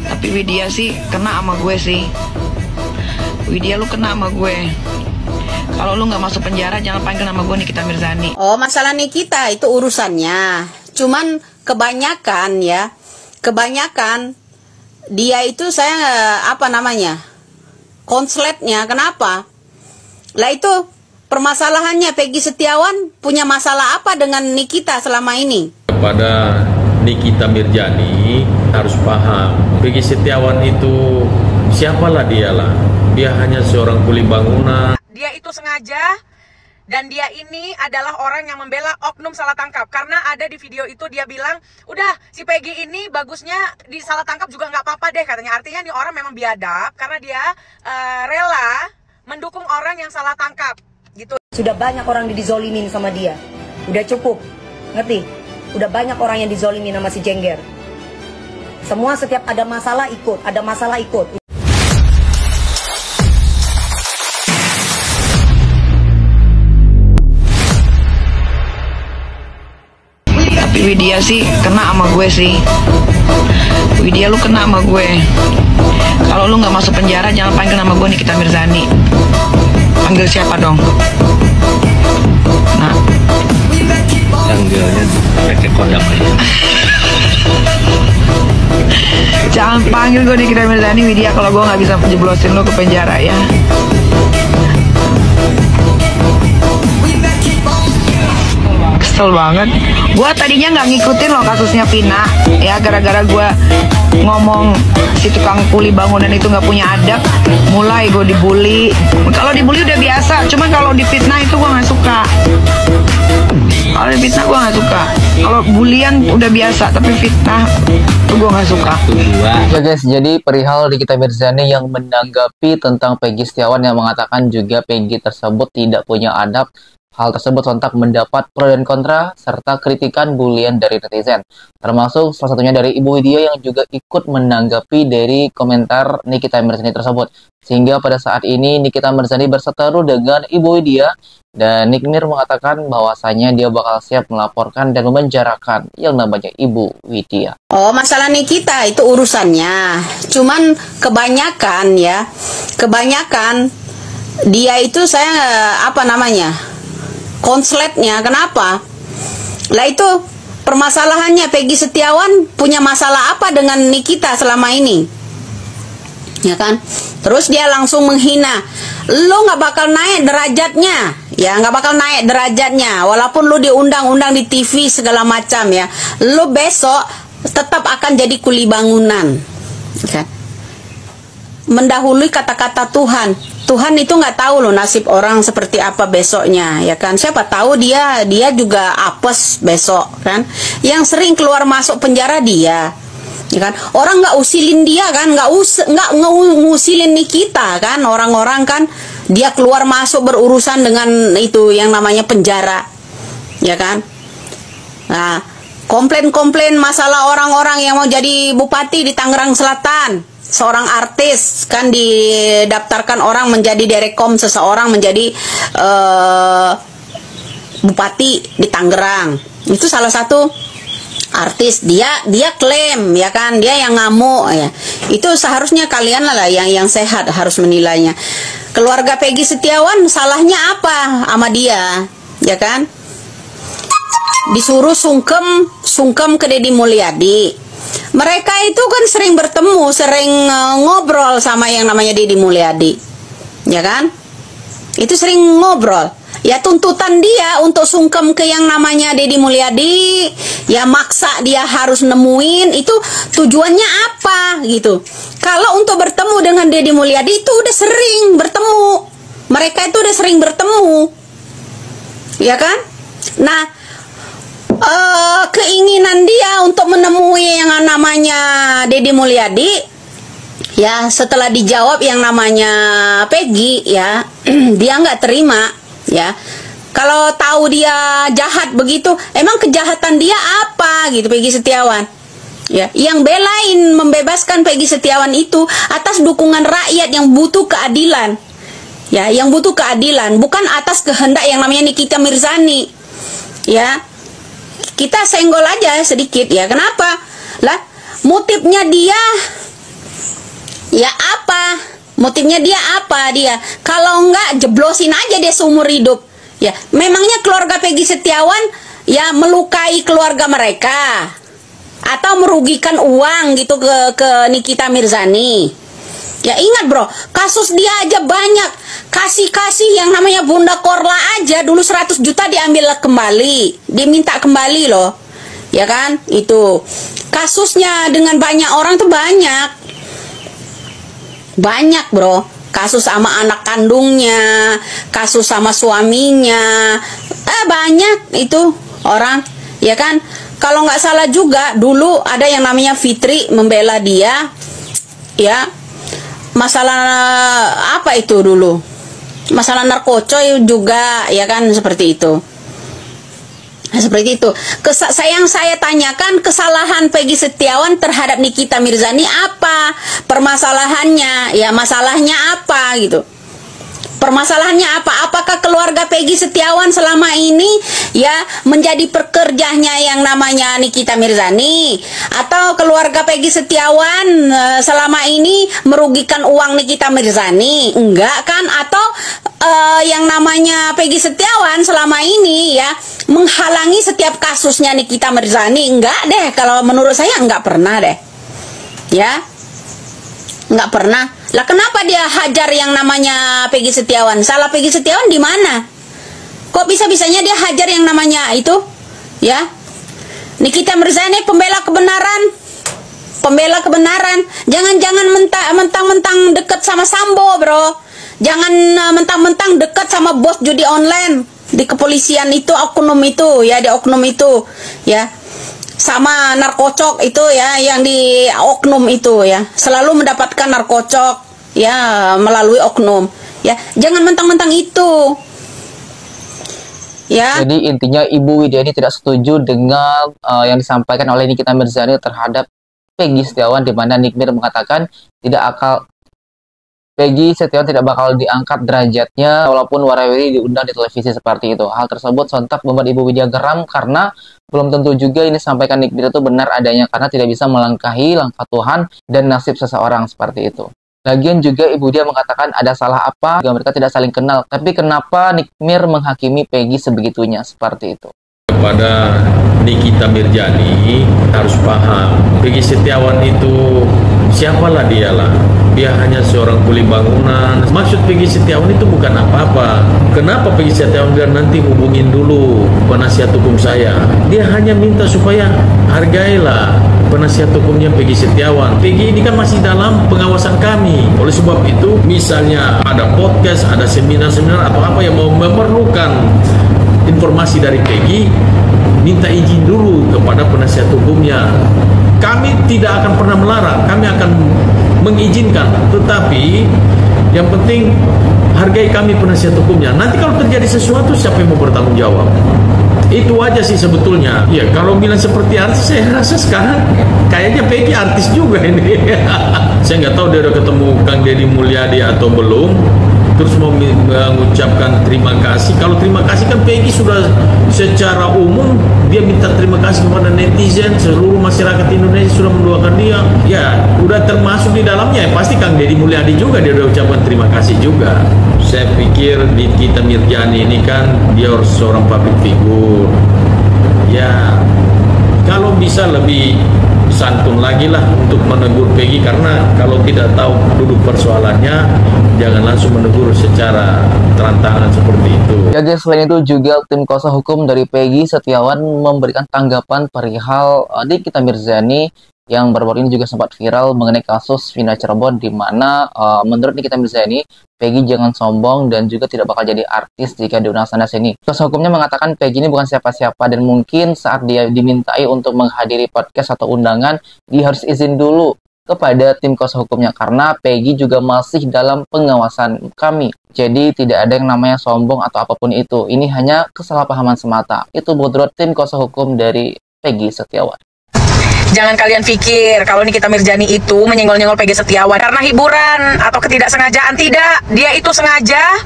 Tapi Widya sih kena sama gue sih. Widya, lu kena sama gue. Kalau lu nggak masuk penjara, jangan panggil nama gue Nikita Mirzani. Oh, masalah Nikita itu urusannya. Cuman kebanyakan ya, kebanyakan dia itu saya konsletnya. Kenapa? Lah itu permasalahannya, Peggy Setiawan punya masalah apa dengan Nikita selama ini? Kepada Nikita Mirzani harus paham, Peggy Setiawan itu siapalah dialah. Dia hanya seorang kuli bangunan. Dia itu sengaja, dan dia ini adalah orang yang membela oknum salah tangkap. Karena ada di video itu dia bilang, udah si Peggy ini bagusnya di salah tangkap juga nggak apa-apa deh katanya. Artinya nih orang memang biadab karena dia rela mendukung orang yang salah tangkap gitu. Sudah banyak orang yang dizolimin sama dia. Udah cukup, ngerti? Udah banyak orang yang dizolimin sama si Jengger. Semua setiap ada masalah ikut, ada masalah ikut. Tapi Widya sih kena sama gue sih. Widya, lu kena sama gue. Kalau lu nggak masuk penjara, jangan panggil nama gue Nikita Mirzani. Panggil siapa dong? Nah, Panggilnya pakai kodam aja. jangan panggil gue Nikita Mirzani, Widya, kalau gue nggak bisa jeblosin lu ke penjara ya. Kesel banget. Gue tadinya nggak ngikutin loh kasusnya Vina ya, gara-gara gue ngomong si tukang kuli bangunan itu nggak punya adab, mulai gue dibully. Kalau dibully udah biasa, cuman kalau difitnah itu gue nggak suka. Kalau difitnah gue nggak suka. Kalau bulian udah biasa, tapi fitnah itu gue nggak suka. Oke guys, jadi perihal Nikita Mirzani yang menanggapi tentang Peggy Setiawan yang mengatakan juga Peggy tersebut tidak punya adab. Hal tersebut sontak mendapat pro dan kontra serta kritikan bulian dari netizen. Termasuk salah satunya dari Ibu Widya yang juga ikut menanggapi dari komentar Nikita Mirzani tersebut. Sehingga pada saat ini Nikita Mirzani berseteru dengan Ibu Widya dan Nick Nir mengatakan bahwasanya dia bakal siap melaporkan dan memenjarakan yang namanya Ibu Widya. Oh, masalah Nikita itu urusannya. Cuman kebanyakan ya, kebanyakan dia itu konsletnya. Kenapa? Lah itu permasalahannya, Peggy Setiawan punya masalah apa dengan Nikita selama ini? Ya kan? Terus dia langsung menghina. Lo nggak bakal naik derajatnya. Ya, nggak bakal naik derajatnya. Walaupun lo diundang-undang di TV segala macam ya. Lo besok tetap akan jadi kuli bangunan. Okay. Mendahului kata-kata Tuhan. Tuhan itu nggak tahu loh nasib orang seperti apa besoknya, ya kan? Siapa tahu dia juga apes besok, kan? Yang sering keluar masuk penjara dia, ya kan? Orang nggak usilin dia kan, nggak ngusilin Nikita kan? Orang-orang kan dia keluar masuk berurusan dengan itu yang namanya penjara, ya kan? Nah, komplain masalah orang-orang yang mau jadi bupati di Tangerang Selatan. Seorang artis kan didaftarkan orang menjadi direkom seseorang menjadi bupati di Tangerang. Itu salah satu artis, dia klaim ya kan, dia yang ngamuk ya. Itu seharusnya kalian lah yang sehat harus menilainya. Keluarga Peggy Setiawan salahnya apa sama dia, ya kan? Disuruh sungkem ke Deddy Mulyadi. Mereka itu kan sering bertemu, sering ngobrol sama yang namanya Deddy Mulyadi, ya kan? Itu sering ngobrol. Ya tuntutan dia untuk sungkem ke yang namanya Deddy Mulyadi, ya maksa dia harus nemuin, itu tujuannya apa gitu. Kalau untuk bertemu dengan Deddy Mulyadi itu udah sering bertemu. Mereka itu udah sering bertemu, ya kan? Nah, keinginan dia untuk menemui yang namanya Deddy Mulyadi, ya setelah dijawab yang namanya Peggy, ya dia nggak terima, ya. Kalau tahu dia jahat begitu, emang kejahatan dia apa gitu Peggy Setiawan? Ya, yang belain membebaskan Peggy Setiawan itu atas dukungan rakyat yang butuh keadilan, ya, yang butuh keadilan, bukan atas kehendak yang namanya Nikita Mirzani, ya. Kita senggol aja sedikit ya. Kenapa? Lah, motifnya dia Ya apa? Motifnya dia apa dia? Kalau enggak jeblosin aja dia seumur hidup. Ya, memangnya keluarga Peggy Setiawan ya melukai keluarga mereka atau merugikan uang gitu ke Nikita Mirzani? Ya ingat bro, kasus dia aja banyak. Kasih yang namanya Bunda Korla aja dulu 100 juta diambil kembali, diminta kembali loh. Ya kan? Itu kasusnya dengan banyak orang tuh banyak. Banyak bro, kasus sama anak kandungnya, kasus sama suaminya, banyak itu orang, ya kan? Kalau nggak salah juga dulu ada yang namanya Fitri membela dia, ya masalah apa itu dulu, masalah narkoba juga, ya kan seperti itu. Seperti itu. Yang saya tanyakan, kesalahan Peggy Setiawan terhadap Nikita Mirzani apa? Permasalahannya, ya masalahnya apa gitu? Permasalahannya apa? Apakah keluarga Peggy Setiawan selama ini ya menjadi pekerjanya yang namanya Nikita Mirzani, atau keluarga Peggy Setiawan selama ini merugikan uang Nikita Mirzani? Enggak kan? Atau yang namanya Peggy Setiawan selama ini ya menghalangi setiap kasusnya Nikita Mirzani? Enggak deh, kalau menurut saya enggak pernah deh. Ya. Enggak pernah. Lah kenapa dia hajar yang namanya Peggy Setiawan? Salah Peggy Setiawan di mana? Kok bisa-bisanya dia hajar yang namanya itu? Ya. Nikita Mirzani pembela kebenaran. Pembela kebenaran. Jangan mentang-mentang deket sama Sambo, bro. Jangan mentang-mentang dekat sama bos judi online di kepolisian itu, oknum itu ya, di oknum itu ya, sama narkocok itu ya, yang di oknum itu ya, selalu mendapatkan narkocok ya melalui oknum ya. Jangan mentang-mentang itu ya. Jadi intinya Ibu Widya ini tidak setuju dengan yang disampaikan oleh Nikita Mirzani terhadap Peggy Setiawan, di mana Nikmir mengatakan Peggy Setiawan tidak bakal diangkat derajatnya walaupun warawiri diundang di televisi seperti itu. Hal tersebut sontak membuat Ibu Widya geram karena belum tentu juga ini sampaikan Nikmir itu benar adanya, karena tidak bisa melangkahi langkah Tuhan dan nasib seseorang seperti itu. Lagian juga Ibu Widya mengatakan ada salah apa jika mereka tidak saling kenal. Tapi kenapa Nikmir menghakimi Peggy sebegitunya seperti itu? Kepada Nikita Mirzani harus paham, Peggy Setiawan itu siapalah dialah. Dia hanya seorang kuli bangunan. Maksud Peggy Setiawan itu bukan apa-apa. Kenapa Peggy Setiawan bilang nanti hubungin dulu penasihat hukum saya? Dia hanya minta supaya hargailah penasihat hukumnya Peggy Setiawan. Peggy ini kan masih dalam pengawasan kami. Oleh sebab itu, misalnya ada podcast, ada seminar-seminar atau apa yang mau memerlukan informasi dari Peggy, minta izin dulu kepada penasihat hukumnya. Kami tidak akan pernah melarang, kami akan mengizinkan, tetapi yang penting hargai kami penasihat hukumnya. Nanti kalau terjadi sesuatu, siapa yang mau bertanggung jawab? Itu aja sih sebetulnya. Ya kalau bilang seperti artis, saya rasa sekarang kayaknya Peggy artis juga ini. Saya nggak tahu dia udah ketemu Kang Deddy Mulyadi atau belum. Terus mau mengucapkan terima kasih. Kalau terima kasih kan Peggy sudah secara umum dia minta terima kasih kepada netizen, seluruh masyarakat Indonesia sudah mendoakan dia. Ya udah termasuk di dalamnya. Pasti Kang Deddy Mulyadi juga dia udah ucapkan terima kasih juga. Saya pikir Nikita Mirzani ini kan dia seorang public figure. Ya kalau bisa lebih santun lagi lah untuk menegur Peggy, karena kalau tidak tahu duduk persoalannya jangan langsung menegur secara terang-terangan seperti itu. Jadi selain itu juga tim kuasa hukum dari Peggy Setiawan memberikan tanggapan perihal Nikita Mirzani yang baru-baru ini juga sempat viral mengenai kasus Vina Cirebon, di mana menurut Nikita Mirzani, Peggy jangan sombong dan juga tidak bakal jadi artis jika diundang sana sini. Kuasa hukumnya mengatakan Peggy ini bukan siapa-siapa dan mungkin saat dia dimintai untuk menghadiri podcast atau undangan, dia harus izin dulu kepada tim kuasa hukumnya karena Peggy juga masih dalam pengawasan kami. Jadi tidak ada yang namanya sombong atau apapun itu. Ini hanya kesalahpahaman semata. Itu menurut tim kuasa hukum dari Peggy Setiawan. Jangan kalian pikir kalau Nikita Mirzani itu menyenggol-nyenggol Peggy Setiawan karena hiburan atau ketidaksengajaan. Tidak, dia itu sengaja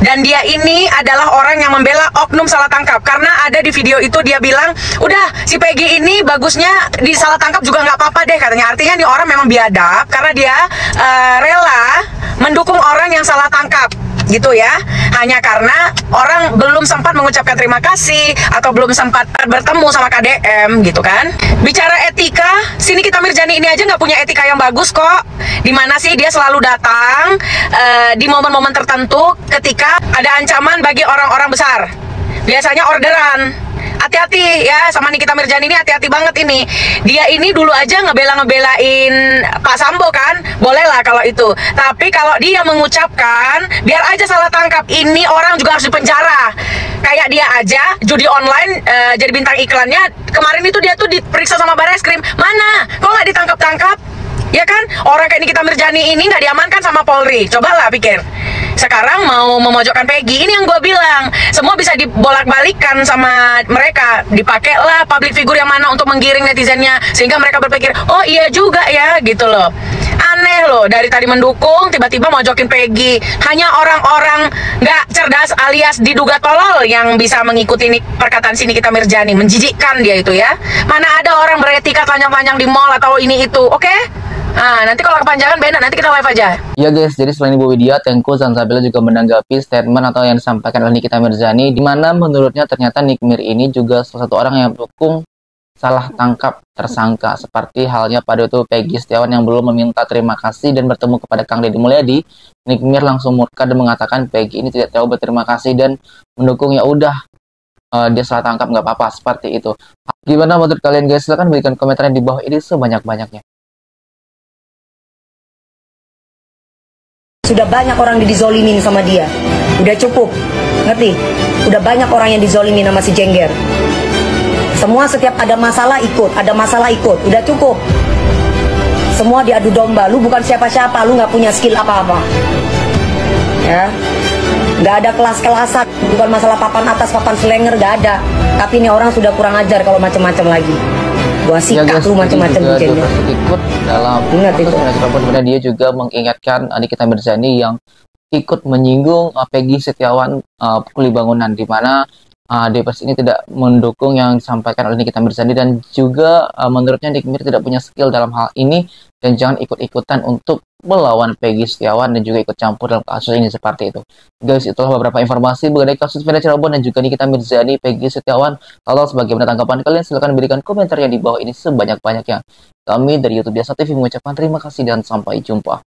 Dan dia ini adalah orang yang membela oknum salah tangkap. Karena ada di video itu dia bilang, udah si Peggy ini bagusnya di salah tangkap juga nggak apa-apa deh katanya. Artinya nih orang memang biadab karena dia rela mendukung orang yang salah tangkap gitu ya, hanya karena orang belum sempat mengucapkan terima kasih atau belum sempat bertemu sama KDM gitu kan. Bicara etika, sini kita Mirjani ini aja nggak punya etika yang bagus kok. Dimana sih dia selalu datang di momen-momen tertentu ketika ada ancaman bagi orang-orang besar, biasanya orderan. Hati-hati ya sama Nikita Mirjani ini, hati-hati banget ini. Dia ini dulu aja ngebelain Pak Sambo kan, boleh lah kalau itu. Tapi kalau dia mengucapkan, biar aja salah tangkap, ini orang juga harus dipenjara. Kayak dia aja judi online jadi bintang iklannya. Kemarin itu dia tuh diperiksa sama Barreskrim. Mana? Kok nggak ditangkap-tangkap? Ya kan, orang kayak Nikita Mirjani ini nggak diamankan sama Polri. Cobalah pikir. Sekarang mau memojokkan Peggy, ini yang gue bilang, semua bisa dibolak-balikan sama mereka. Dipakailah public figure yang mana untuk menggiring netizennya, sehingga mereka berpikir, oh iya juga ya, gitu loh. Aneh loh, dari tadi mendukung, tiba-tiba mojokin Peggy. Hanya orang-orang nggak cerdas alias diduga tolol yang bisa mengikuti perkataan si Nikita Mirjani. Menjijikkan dia itu ya. Mana ada orang beretika telanjang-telanjang di mall atau ini itu, oke? Nah, nanti kalau kepanjangan beda, nanti kita live aja. Ya guys, jadi selain Ibu Widya, Tengku Zanzabila juga menanggapi statement atau yang disampaikan oleh Nikita Mirzani, di mana menurutnya ternyata Nikmir ini juga salah satu orang yang mendukung salah tangkap tersangka, seperti halnya pada itu Peggy Setiawan yang belum meminta terima kasih dan bertemu kepada Kang Deddy Mulyadi. Nikmir langsung murka dan mengatakan Peggy ini tidak terlalu berterima kasih dan mendukung, ya udah dia salah tangkap nggak apa-apa, seperti itu. Gimana menurut kalian guys? Silahkan berikan komentar di bawah ini sebanyak-banyaknya. Sudah banyak orang dizolimin sama dia. Udah cukup, ngerti? Udah banyak orang yang dizolimin sama si Jengger. Semua setiap ada masalah ikut, udah cukup. Semua diadu domba, lu bukan siapa-siapa, lu nggak punya skill apa-apa. Ya, nggak ada kelas-kelasan, bukan masalah papan atas, papan selenger, nggak ada. Tapi ini orang sudah kurang ajar kalau macam-macam lagi. Gua sikat ya, lu macam-macam juga ikut dalam dimana dia juga mengingatkan Nikita Mirzani yang ikut menyinggung Peggy Setiawan kuli bangunan, di mana DPS ini tidak mendukung yang disampaikan oleh Nikita Mirzani, dan juga menurutnya Nikmir tidak punya skill dalam hal ini dan jangan ikut-ikutan untuk melawan Peggy Setiawan dan juga ikut campur dalam kasus ini, seperti itu. Guys, itulah beberapa informasi mengenai kasus Vina Cirebon dan juga Nikita Mirzani, Peggy Setiawan. Kalau sebagaimana tanggapan kalian, silahkan berikan komentar yang di bawah ini sebanyak-banyaknya. Kami dari YouTube Biasa TV mengucapkan terima kasih dan sampai jumpa.